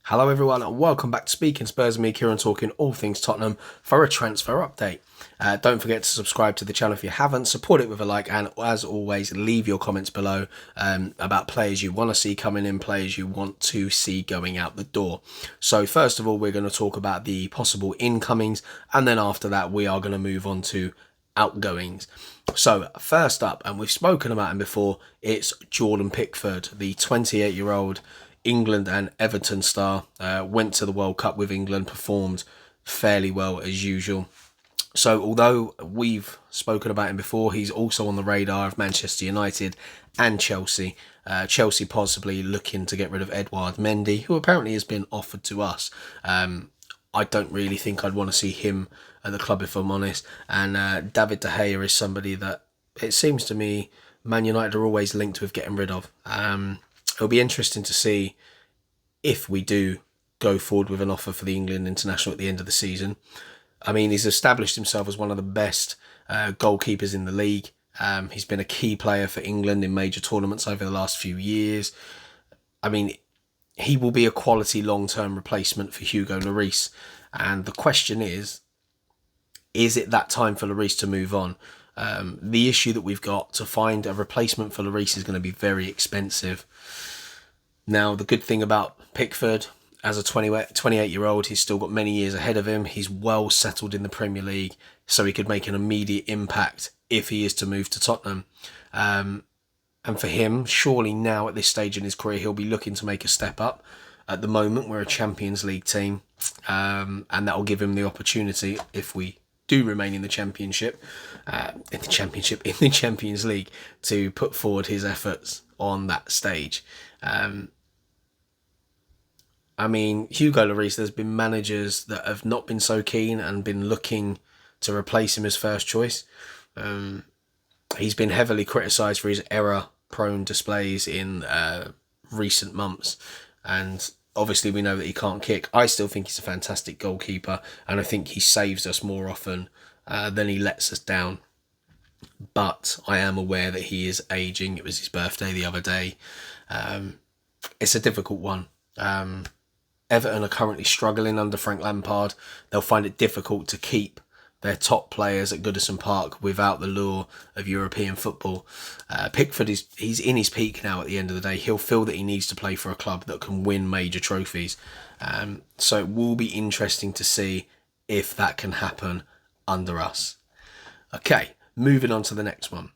Hello everyone and welcome back to Speaking Spurs, me Kieran talking all things Tottenham for a transfer update. Don't forget to subscribe to the channel if you haven't, support it with a like, and as always leave your comments below about players you want to see coming in, players you want to see going out the door. So first of all we're going to talk about the possible incomings, and then after that we are going to move on to outgoings. So first up, and we've spoken about him before, it's Jordan Pickford, the 28-year-old England and Everton star. Went to the World Cup with England, performed fairly well as usual. So although we've spoken about him before, he's also on the radar of Manchester United and Chelsea. Chelsea possibly looking to get rid of Edouard Mendy, who apparently has been offered to us. I don't really think I'd want to see him at the club if I'm honest. And David De Gea is somebody that it seems to me Man United are always linked with getting rid of. It'll be interesting to see if we do go forward with an offer for the England international at the end of the season. I mean, he's established himself as one of the best goalkeepers in the league. He's been a key player for England in major tournaments over the last few years. I mean, he will be a quality long-term replacement for Hugo Lloris. And the question is it that time for Lloris to move on? The issue that we've got to find a replacement for Lloris is going to be very expensive. Now, the good thing about Pickford, as a 28-year-old, he's still got many years ahead of him. He's well settled in the Premier League, so he could make an immediate impact if he is to move to Tottenham. And for him, surely now at this stage in his career, he'll be looking to make a step up. At the moment, we're a Champions League team, and that will give him the opportunity, if we do remain in the Champions League, to put forward his efforts on that stage. I mean, Hugo Lloris, there's been managers that have not been so keen and been looking to replace him as first choice. He's been heavily criticised for his error-prone displays in recent months, and obviously we know that he can't kick. I still think he's a fantastic goalkeeper, and I think he saves us more often than he lets us down. But I am aware that he is ageing. It was his birthday the other day. It's a difficult one. Everton are currently struggling under Frank Lampard. They'll find it difficult to keep their top players at Goodison Park without the lure of European football. Pickford he's in his peak now at the end of the day. He'll feel that he needs to play for a club that can win major trophies. So it will be interesting to see if that can happen under us. Okay, moving on to the next one.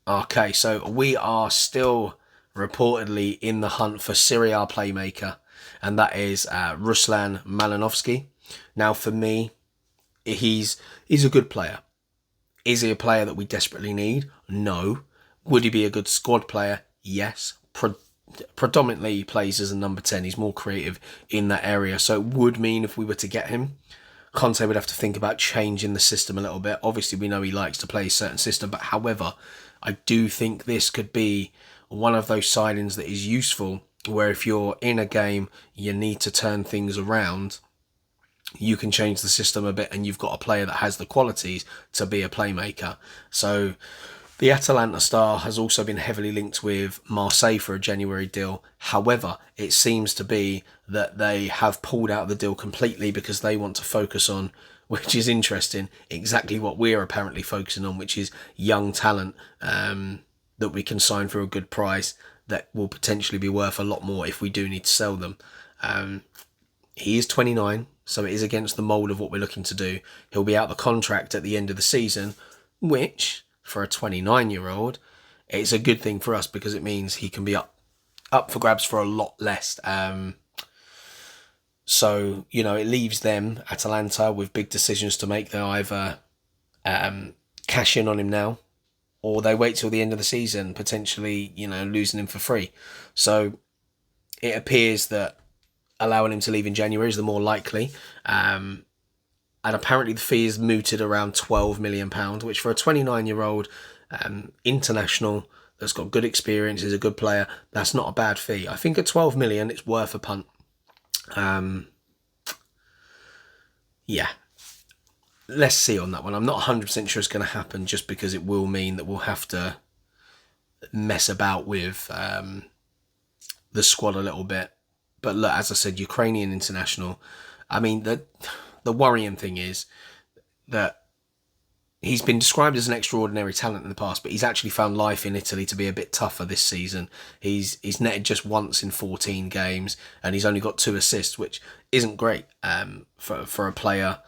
Okay, so we are still reportedly in the hunt for Serie A playmaker, and that is Ruslan Malinowski. Now, for me, he's a good player. Is he a player that we desperately need? No. Would he be a good squad player? Yes. Predominantly he plays as a number 10. He's more creative in that area, so it would mean if we were to get him, Conte would have to think about changing the system a little bit. Obviously, we know he likes to play a certain system, but however, I do think this could be one of those signings that is useful, where if you're in a game, you need to turn things around, you can change the system a bit, and you've got a player that has the qualities to be a playmaker. So the Atalanta star has also been heavily linked with Marseille for a January deal. However, it seems to be that they have pulled out the deal completely because they want to focus on, which is interesting, exactly what we're apparently focusing on, which is young talent that we can sign for a good price that will potentially be worth a lot more if we do need to sell them. He is 29, so it is against the mould of what we're looking to do. He'll be out the contract at the end of the season, which, for a 29-year-old, it's a good thing for us because it means he can be up for grabs for a lot less. So, it leaves them, Atalanta, with big decisions to make. They'll either cash in on him now, or they wait till the end of the season, potentially, losing him for free. So it appears that allowing him to leave in January is the more likely. And apparently the fee is mooted around £12 million, which for a 29-year-old international that's got good experience, is a good player, that's not a bad fee. I think at 12 million, it's worth a punt. Yeah. Let's see on that one. I'm not 100% sure it's going to happen, just because it will mean that we'll have to mess about with the squad a little bit. But look, as I said, Ukrainian international. I mean, the worrying thing is that he's been described as an extraordinary talent in the past, but he's actually found life in Italy to be a bit tougher this season. He's netted just once in 14 games, and he's only got 2 assists, which isn't great for a player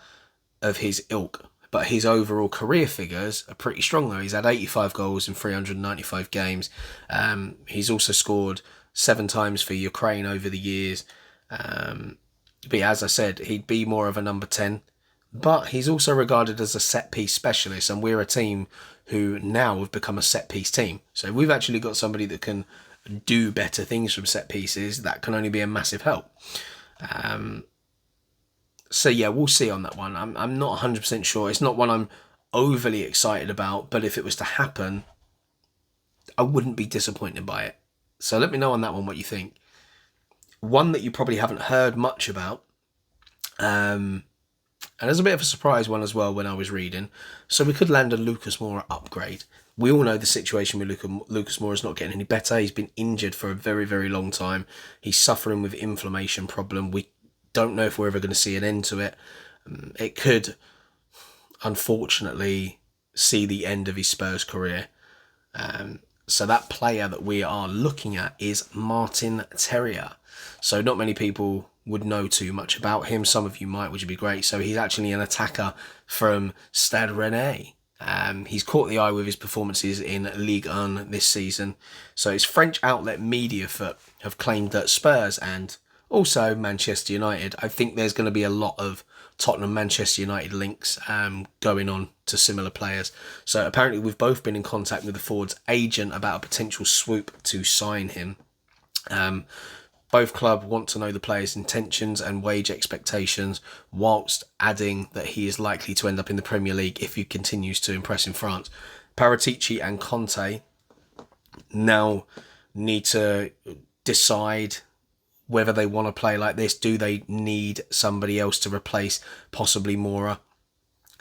of his ilk. But his overall career figures are pretty strong, though. He's had 85 goals in 395 games. He's also scored 7 times for Ukraine over the years. But as I said, he'd be more of a number 10. But he's also regarded as a set-piece specialist, and we're a team who now have become a set-piece team. So we've actually got somebody that can do better things from set pieces. That can only be a massive help. So yeah, we'll see on that one. I'm not 100% sure. It's not one I'm overly excited about, but if it was to happen, I wouldn't be disappointed by it. So let me know on that one what you think. One that you probably haven't heard much about, and there's a bit of a surprise one as well when I was reading. So we could land a Lucas Moura upgrade. We all know the situation with Lucas Moura is not getting any better. He's been injured for a very, very long time. He's suffering with inflammation problem. We don't know if we're ever going to see an end to it. It could, unfortunately, see the end of his Spurs career. So that player that we are looking at is Martin Terrier. So not many people would know too much about him. Some of you might, which would be great. So he's actually an attacker from Stade Rennais. He's caught the eye with his performances in Ligue 1 this season. So his French outlet Mediafoot have claimed that Spurs and also Manchester United, I think there's going to be a lot of Tottenham Manchester United links going on to similar players. So apparently we've both been in contact with the forward's agent about a potential swoop to sign him. Both clubs want to know the player's intentions and wage expectations, whilst adding that he is likely to end up in the Premier League if he continues to impress in France. Paratici and Conte now need to decide whether they want to play like this. Do they need somebody else to replace possibly Moura?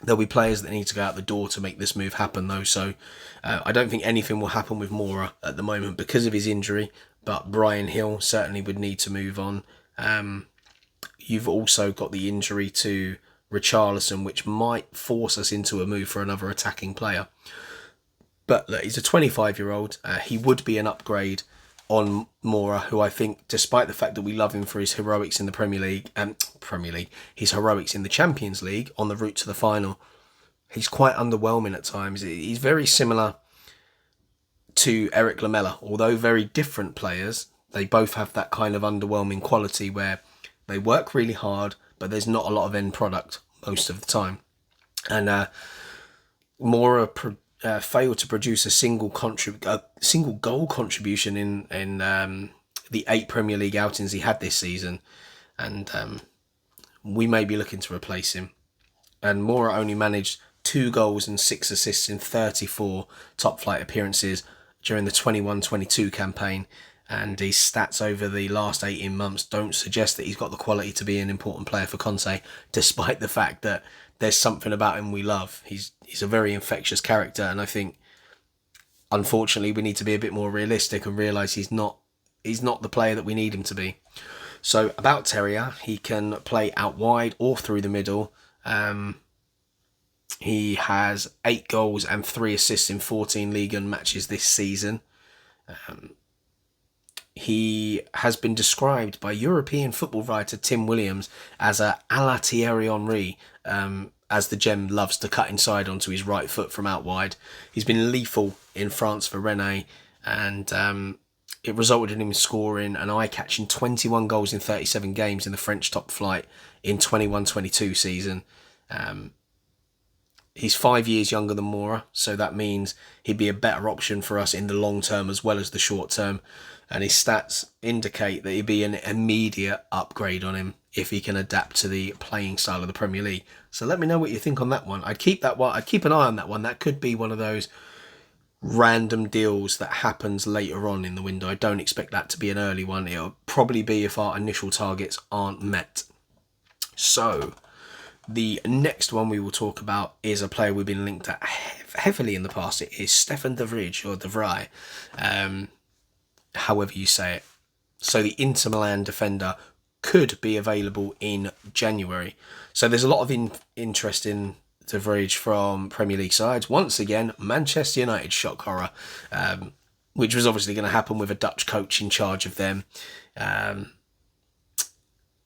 There'll be players that need to go out the door to make this move happen, though. So I don't think anything will happen with Moura at the moment because of his injury. But Brian Hill certainly would need to move on. You've also got the injury to Richarlison, which might force us into a move for another attacking player. But look, he's a 25-year-old. He would be an upgrade on Moura, who I think, despite the fact that we love him for his heroics in the Premier League, his heroics in the Champions League on the route to the final, he's quite underwhelming at times. He's very similar to Eric Lamela, although very different players. They both have that kind of underwhelming quality where they work really hard, but there's not a lot of end product most of the time. And Moura failed to produce a single goal contribution in the 8 Premier League outings he had this season, and we may be looking to replace him. And Moura only managed 2 goals and 6 assists in 34 top flight appearances during the 21-22 campaign, and his stats over the last 18 months don't suggest that he's got the quality to be an important player for Conte, despite the fact that there's something about him we love. He's a very infectious character, and I think, unfortunately, we need to be a bit more realistic and realise he's not the player that we need him to be. So about Terrier, he can play out wide or through the middle. He has 8 goals and 3 assists in 14 Ligue 1 matches this season. He has been described by European football writer Tim Williams as a la Thierry Henry, as the gem loves to cut inside onto his right foot from out wide. He's been lethal in France for Rennes, and it resulted in him scoring an eye-catching 21 goals in 37 games in the French top flight in 21-22 season. He's 5 years younger than Moura, so that means he'd be a better option for us in the long term as well as the short term. And his stats indicate that he'd be an immediate upgrade on him if he can adapt to the playing style of the Premier League. So let me know what you think on that one. I'd keep an eye on that one. That could be one of those random deals that happens later on in the window. I don't expect that to be an early one. It'll probably be if our initial targets aren't met. So the next one we will talk about is a player we've been linked at heavily in the past. It is Stefan de Vrij, or de Vrij, however you say it. So the Inter Milan defender could be available in January. So there's a lot of interest in De Vrij from Premier League sides. Once again, Manchester United shock horror, which was obviously going to happen with a Dutch coach in charge of them.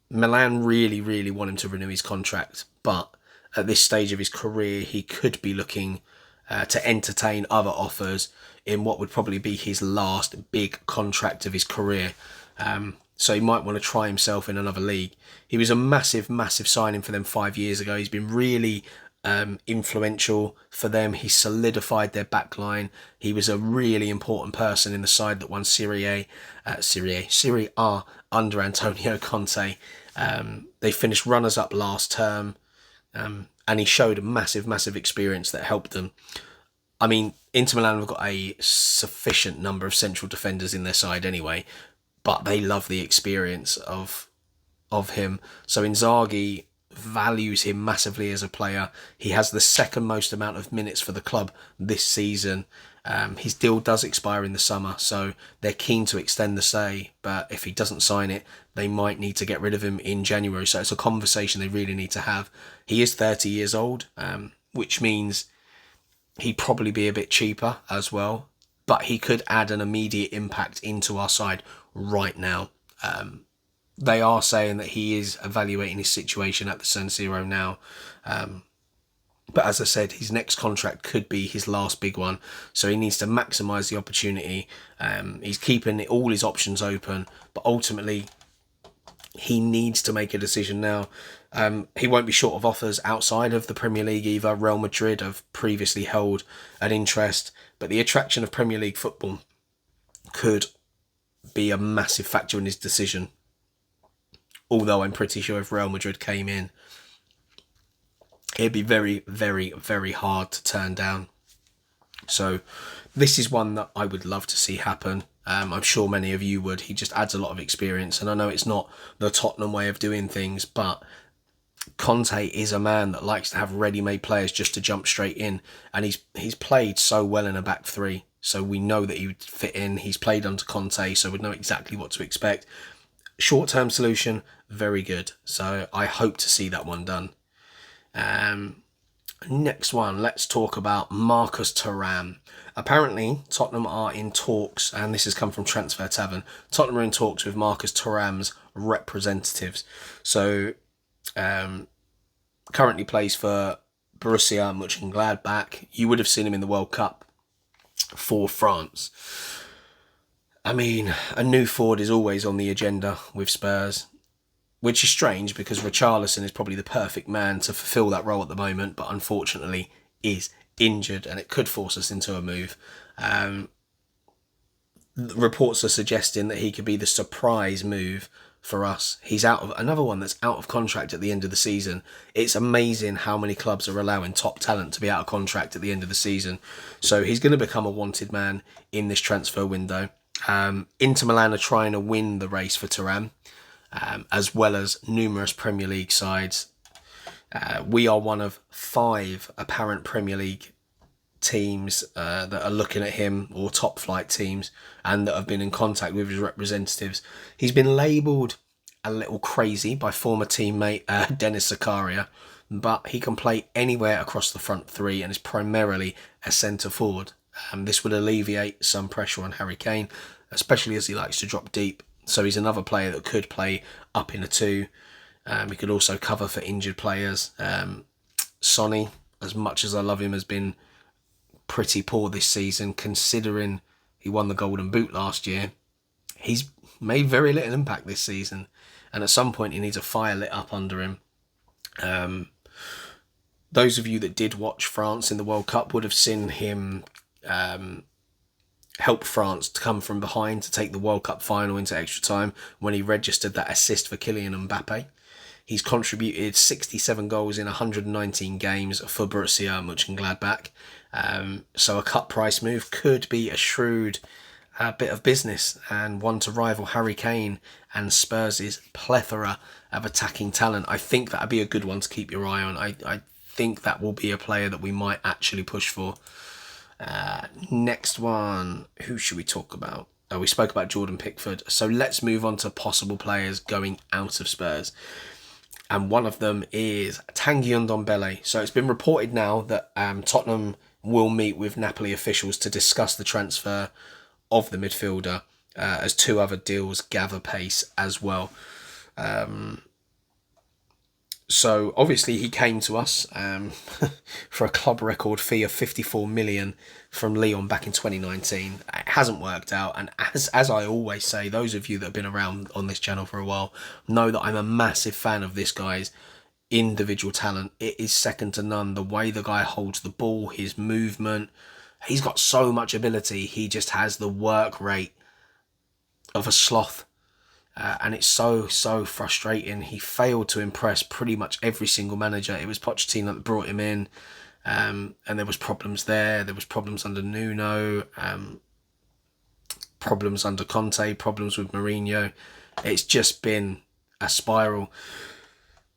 Milan really want him to renew his contract, but at this stage of his career, he could be looking to entertain other offers in what would probably be his last big contract of his career. So he might want to try himself in another league. He was a massive signing for them 5 years ago. He's been really influential for them. He solidified their backline. He was a really important person in the side that won Serie A under Antonio Conte. They finished runners-up last term, and he showed a massive experience that helped them. I mean, Inter Milan have got a sufficient number of central defenders in their side anyway, but they love the experience of him. So Inzaghi values him massively as a player. He has the second most amount of minutes for the club this season. His deal does expire in the summer, so they're keen to extend the stay, but if he doesn't sign it, they might need to get rid of him in January. So it's a conversation they really need to have. He is 30 years old, which means he'd probably be a bit cheaper as well, but he could add an immediate impact into our side right now. They are saying that he is evaluating his situation at the San Siro now. But as I said, his next contract could be his last big one. So he needs to maximise the opportunity. He's keeping all his options open. But ultimately, he needs to make a decision now. He won't be short of offers outside of the Premier League either. Real Madrid have previously held an interest. But the attraction of Premier League football could be a massive factor in his decision. Although I'm pretty sure if Real Madrid came in, it'd be very hard to turn down. So this is one that I would love to see happen. I'm sure many of you would. He just adds a lot of experience. And I know it's not the Tottenham way of doing things, but Conte is a man that likes to have ready-made players just to jump straight in. And he's played so well in a back three. So we know that he would fit in. He's played under Conte, so we know exactly what to expect. Short-term solution, very good. So I hope to see that one done. Next one, let's talk about Marcus Thuram. Apparently, Tottenham are in talks, and this has come from Transfer Tavern. Tottenham are in talks with Marcus Thuram's representatives. So, currently plays for Borussia Mönchengladbach. You would have seen him in the World Cup for France. I mean, a new forward is always on the agenda with Spurs, which is strange because Richarlison is probably the perfect man to fulfill that role at the moment, but unfortunately is injured and it could force us into a move. Reports are suggesting that he could be the surprise move for us. He's out of another one that's out of contract at the end of the season. It's amazing how many clubs are allowing top talent to be out of contract at the end of the season. So he's going to become a wanted man in this transfer window. Inter Milan are trying to win the race for Turan, as well as numerous Premier League sides. We are one of 5 apparent Premier League teams that are looking at him, or top flight teams, and that have been in contact with his representatives. He's been labelled a little crazy by former teammate Dennis Zakaria, but he can play anywhere across the front three and is primarily a centre forward. This would alleviate some pressure on Harry Kane, especially as he likes to drop deep. So he's another player that could play up in a 2. He could also cover for injured players. Sonny, as much as I love him, has been pretty poor this season, considering he won the Golden Boot last year. He's made very little impact this season, and at some point he needs a fire lit up under him. Those of you that did watch France in the World Cup would have seen him help France to come from behind to take the World Cup final into extra time when he registered that assist for Kylian Mbappe. He's contributed 67 goals in 119 games for Borussia Mönchengladbach. So a cut price move could be a shrewd bit of business, and one to rival Harry Kane and Spurs' plethora of attacking talent. I think that would be a good one to keep your eye on. I think that will be a player that we might actually push for. Next one, who should we talk about? We spoke about Jordan Pickford. So let's move on to possible players going out of Spurs. And one of them is Tanguy Ndombele. So it's been reported now that Tottenham will meet with Napoli officials to discuss the transfer of the midfielder, as 2 other deals gather pace as well. So obviously he came to us for a club record fee of 54 million from Lyon back in 2019. It hasn't worked out, and as I always say, those of you that have been around on this channel for a while know that I'm a massive fan of this guy's individual talent. It is second to none. The way the guy holds the ball, his movement, he's got so much ability. He just has the work rate of a sloth. And it's so frustrating. He failed to impress pretty much every single manager. It was Pochettino that brought him in, and there was problems there. There was problems under Nuno, problems under Conte, problems with Mourinho. It's just been a spiral.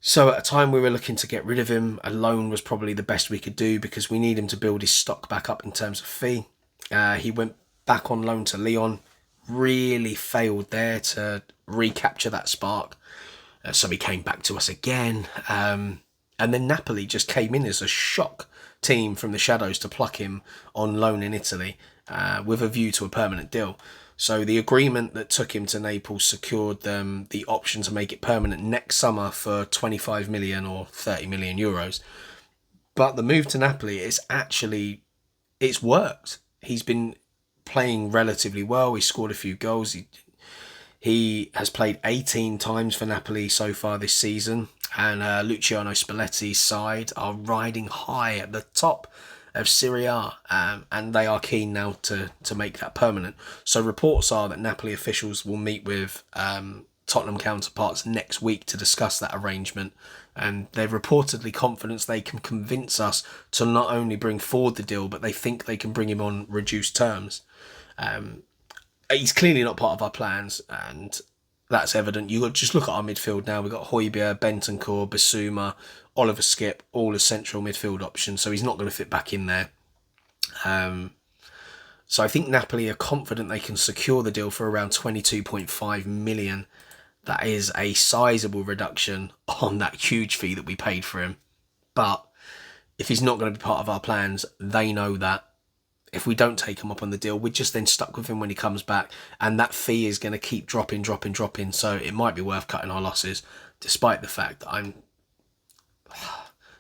So at a time we were looking to get rid of him, a loan was probably the best we could do because we need him to build his stock back up in terms of fee. He went back on loan to Lyon, really failed there to recapture that spark. So he came back to us again. And then Napoli just came in as a shock team from the shadows to pluck him on loan in Italy with a view to a permanent deal. So the agreement that took him to Naples secured them the option to make it permanent next summer for 25 million or 30 million euros. But the move to Napoli, it's worked. He's been playing relatively well. He scored a few goals. He has played 18 times for Napoli so far this season, and Luciano Spalletti's side are riding high at the top of Serie A, and they are keen now to make that permanent. So reports are that Napoli officials will meet with Tottenham counterparts next week to discuss that arrangement, and they're reportedly confident they can convince us to not only bring forward the deal, but they think they can bring him on reduced terms. He's clearly not part of our plans, and that's evident. You got just look at our midfield now. We've got Højbjerg, Bentancur, Bissouma, Oliver Skipp, all as central midfield options, so he's not going to fit back in there. So I think Napoli are confident they can secure the deal for around 22.5 million. That is a sizable reduction on that huge fee that we paid for him. But if he's not going to be part of our plans, they know that. If we don't take him up on the deal, we're just then stuck with him when he comes back, and that fee is going to keep dropping. So it might be worth cutting our losses, despite the fact that I'm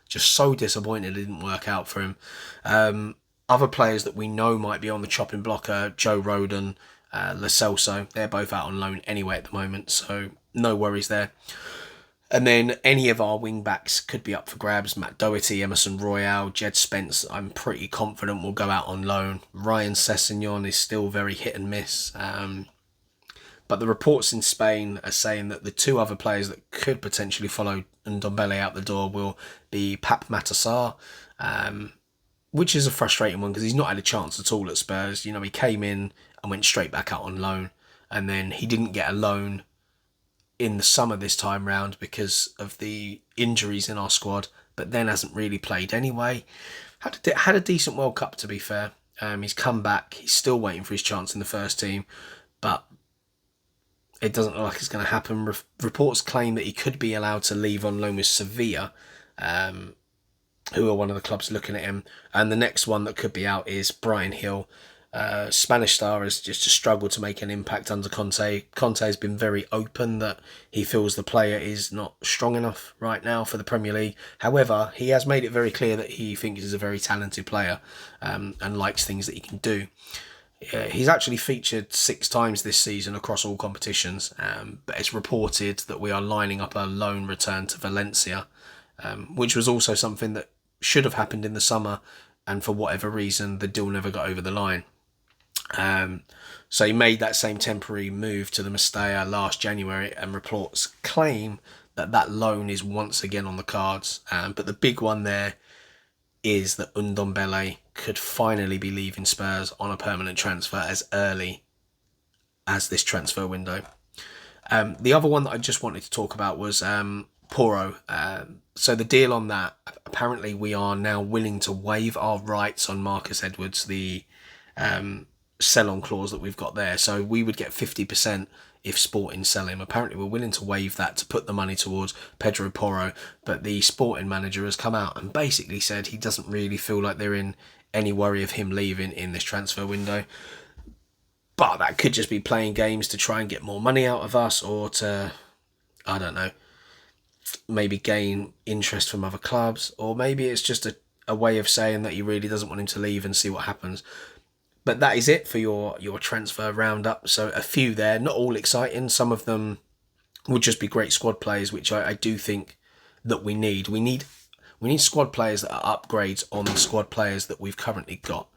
just so disappointed it didn't work out for him. Other players that we know might be on the chopping block are Joe Rodon, Lo Celso. They're both out on loan anyway at the moment, so no worries there. And then any of our wing-backs could be up for grabs. Matt Doherty, Emerson Royale, Jed Spence, I'm pretty confident will go out on loan. Ryan Sessegnon is still very hit and miss. But the reports in Spain are saying that the 2 other players that could potentially follow Ndombele out the door will be Pap Matasar, which is a frustrating one because he's not had a chance at all at Spurs. You know, he came in and went straight back out on loan, and then he didn't get a loan in the summer this time round because of the injuries in our squad, but then hasn't really played anyway. Had a decent World Cup, to be fair. He's come back. He's still waiting for his chance in the first team, but it doesn't look like it's going to happen. Reports claim that he could be allowed to leave on loan with Sevilla, who are one of the clubs looking at him. And the next one that could be out is Brian Hill. Spanish star has just struggled to make an impact under Conte. Conte has been very open that he feels the player is not strong enough right now for the Premier League. However, he has made it very clear that he thinks he's a very talented player and likes things that he can do. He's actually featured 6 times this season across all competitions, but it's reported that we are lining up a loan return to Valencia, which was also something that should have happened in the summer, and for whatever reason the deal never got over the line. So he made that same temporary move to the Mestalla last January, and reports claim that loan is once again on the cards. But the big one there is that Ndombele could finally be leaving Spurs on a permanent transfer as early as this transfer window. The other one that I just wanted to talk about was Porro. So the deal on that, apparently we are now willing to waive our rights on Marcus Edwards, the sell-on clause that we've got there. So we would get 50% if Sporting sell him. Apparently we're willing to waive that to put the money towards Pedro Porro, but the Sporting manager has come out and basically said he doesn't really feel like they're in any worry of him leaving in this transfer window. But that could just be playing games to try and get more money out of us, or to, I don't know, maybe gain interest from other clubs, or maybe it's just a way of saying that he really doesn't want him to leave and see what happens. But that is it for your transfer roundup. So a few there, not all exciting. Some of them would just be great squad players, which I do think that we need. We need squad players that are upgrades on the squad players that we've currently got.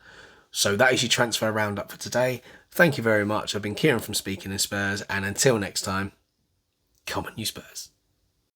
So that is your transfer roundup for today. Thank you very much. I've been Kieran from Speaking in Spurs, and until next time, come on you Spurs.